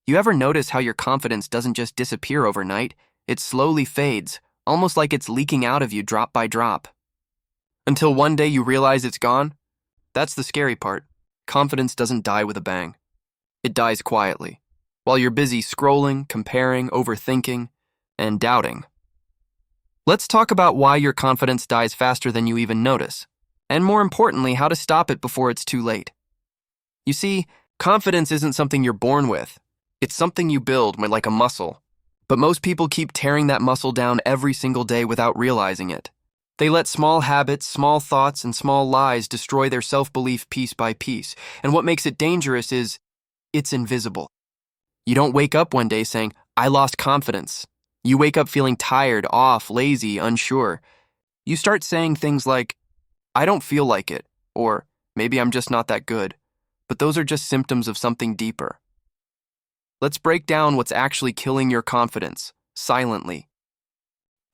You ever notice how your confidence doesn't just disappear overnight? It slowly fades, almost like it's leaking out of you drop by drop. Until one day you realize it's gone? That's the scary part. Confidence doesn't die with a bang. It dies quietly, while you're busy scrolling, comparing, overthinking, and doubting. Let's talk about why your confidence dies faster than you even notice, and more importantly, how to stop it before it's too late. You see, confidence isn't something you're born with. It's something you build like a muscle. But most people keep tearing that muscle down every single day without realizing it. They let small habits, small thoughts, and small lies destroy their self-belief piece by piece. And what makes it dangerous is it's invisible. You don't wake up one day saying, "I lost confidence." You wake up feeling tired, off, lazy, unsure. You start saying things like, "I don't feel like it," or "Maybe I'm just not that good." But those are just symptoms of something deeper. Let's break down what's actually killing your confidence, silently.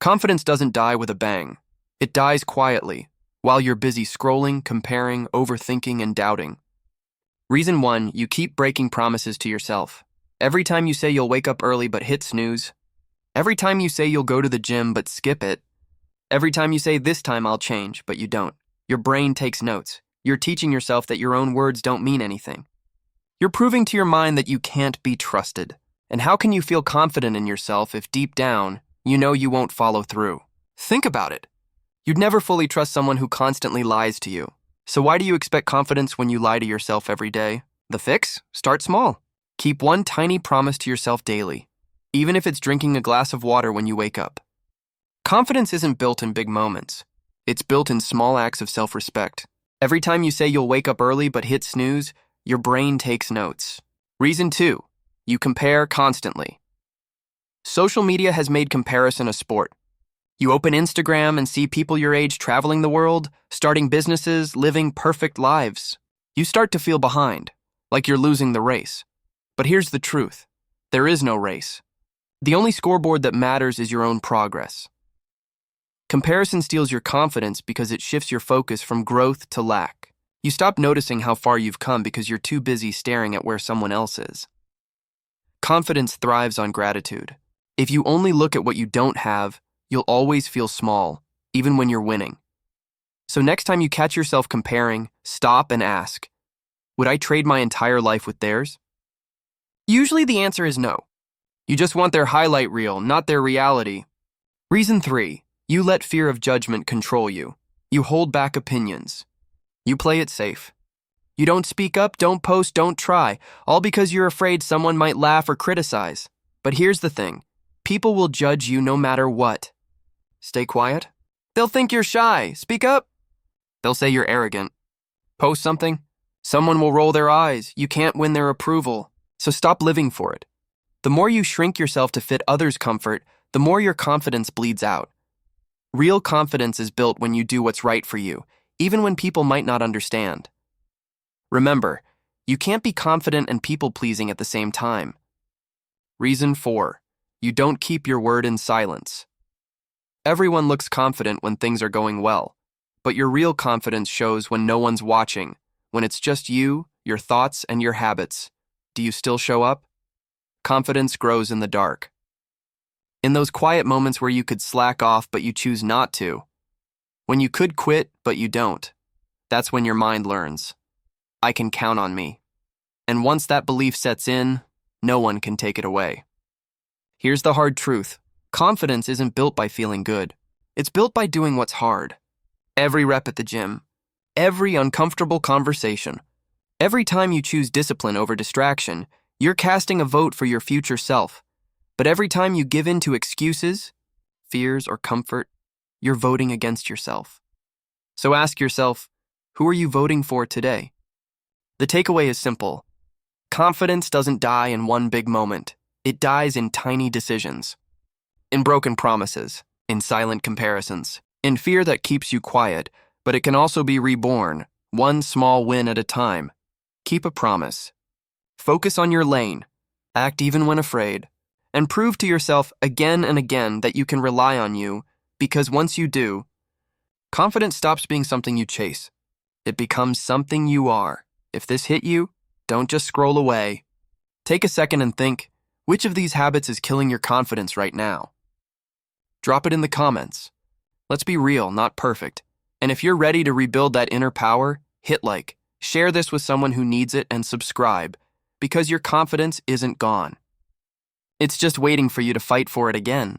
Confidence doesn't die with a bang. It dies quietly, while you're busy scrolling, comparing, overthinking, and doubting. Reason 1, you keep breaking promises to yourself. Every time you say you'll wake up early but hit snooze. Every time you say you'll go to the gym but skip it. Every time you say, "This time I'll change," but you don't. Your brain takes notes. You're teaching yourself that your own words don't mean anything. You're proving to your mind that you can't be trusted. And how can you feel confident in yourself if deep down, you know you won't follow through? Think about it. You'd never fully trust someone who constantly lies to you. So why do you expect confidence when you lie to yourself every day? The fix? Start small. Keep one tiny promise to yourself daily, even if it's drinking a glass of water when you wake up. Confidence isn't built in big moments. It's built in small acts of self-respect. Every time you say you'll wake up early but hit snooze, your brain takes notes. Reason 2, you compare constantly. Social media has made comparison a sport. You open Instagram and see people your age traveling the world, starting businesses, living perfect lives. You start to feel behind, like you're losing the race. But here's the truth. There is no race. The only scoreboard that matters is your own progress. Comparison steals your confidence because it shifts your focus from growth to lack. You stop noticing how far you've come because you're too busy staring at where someone else is. Confidence thrives on gratitude. If you only look at what you don't have, you'll always feel small, even when you're winning. So next time you catch yourself comparing, stop and ask, would I trade my entire life with theirs? Usually the answer is no. You just want their highlight reel, not their reality. Reason 3, you let fear of judgment control you. You hold back opinions. You play it safe. You don't speak up, don't post, don't try, all because you're afraid someone might laugh or criticize. But here's the thing. People will judge you no matter what. Stay quiet. They'll think you're shy. Speak up. They'll say you're arrogant. Post something. Someone will roll their eyes. You can't win their approval. So stop living for it. The more you shrink yourself to fit others' comfort, the more your confidence bleeds out. Real confidence is built when you do what's right for you, even when people might not understand. Remember, you can't be confident and people-pleasing at the same time. Reason 4, you don't keep your word in silence. Everyone looks confident when things are going well, but your real confidence shows when no one's watching, when it's just you, your thoughts, and your habits. Do you still show up? Confidence grows in the dark. In those quiet moments where you could slack off but you choose not to. When you could quit but you don't. That's when your mind learns. I can count on me. And once that belief sets in, no one can take it away. Here's the hard truth. Confidence isn't built by feeling good. It's built by doing what's hard. Every rep at the gym. Every uncomfortable conversation. Every time you choose discipline over distraction, you're casting a vote for your future self. But every time you give in to excuses, fears, or comfort, you're voting against yourself. So ask yourself, who are you voting for today? The takeaway is simple. Confidence doesn't die in one big moment. It dies in tiny decisions. In broken promises, in silent comparisons, in fear that keeps you quiet, but it can also be reborn, one small win at a time. Keep a promise. Focus on your lane. Act even when afraid. And prove to yourself again and again that you can rely on you, because once you do, confidence stops being something you chase. It becomes something you are. If this hit you, don't just scroll away. Take a second and think, which of these habits is killing your confidence right now? Drop it in the comments. Let's be real, not perfect. And if you're ready to rebuild that inner power, hit like, share this with someone who needs it, and subscribe, because your confidence isn't gone. It's just waiting for you to fight for it again.